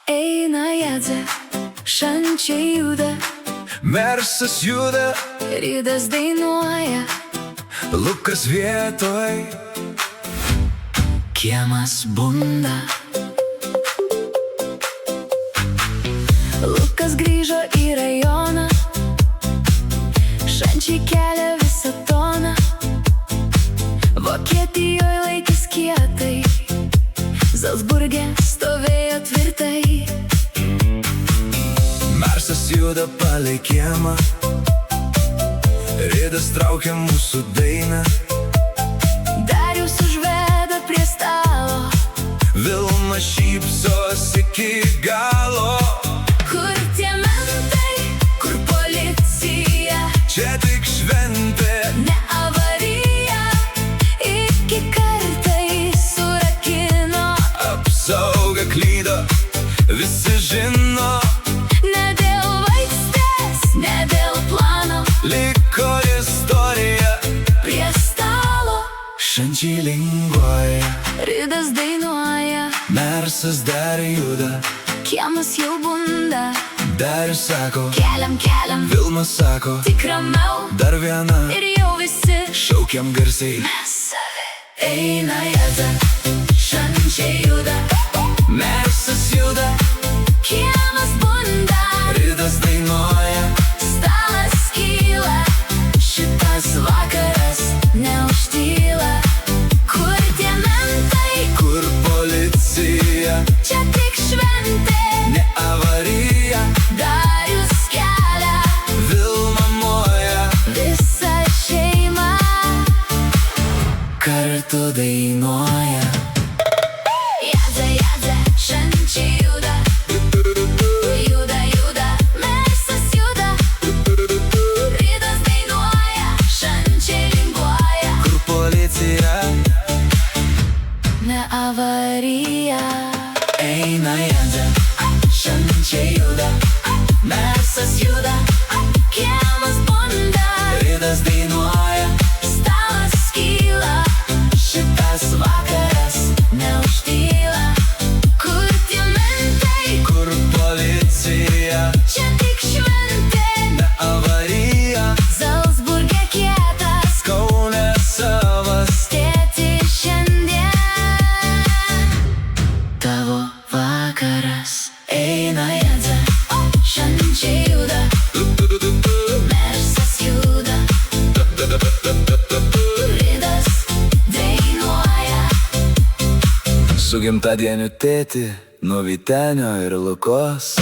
Eina Jadzė, šančiai juda, Mersas juda, Ridas dainuoja, Lukas vietoj, kiemas bunda. Lukas grįžo į rajoną, šančiai kelia visą toną. Vokietijoje laikys kietai, Zalcburge stovėjo tvirtai. Mersas juda palei kiemą, Ridas traukia mūsų dainą, Darius užveda prie stalo, Vilma šypsos iki galo. kur tie mentai, kur policija, Čia tik šventė, ne avarija. Iki kartai surakino, apsauga klydo, visi žino, ne dėl vaikstės, ne dėl plano. liko istorija, Prie stalo šančiai linguoja, Ridas dainuoja, Mersas dar juda, kiemas jau bunda. Darius sako, Keliam, keliam, Vilma sako, tik ramiau, dar viena, ir jau visi šaukiam garsiai. mes savi. Eina Jadzė, šančiai juda, Mersas juda, kiemas bunda. Ridas dainuoja, Stalas kyla, šitas vakaras neužtyla. Kur tie mentai, kur policija, čia tik šventė. ne avarija, Darius kelia, Vilma moja, visa šeima kartu dainuoja. Jadzė, Jadzė, šančiai juda, juda, juda, Mersas juda. Ridas dainuoja, šančiai linguoja, Kur policija, ne avarija. eina Jadzė, šančiai juda, Mersas juda, Kiemas bunda, Ridas dainuoja, stalas kyla, šitas vakaras neužtyla. Kur tie mentai, kur policija, čia tik šventė. ne avarija, Zalcburge kietas, Kaune savas, tėti šiandien. Tavo vakaras. eina Jadzė, šančiai juda, Mersas juda, Ridas dainuoja. su gimtadieniu tėti, nuo Vytenio ir Lukos.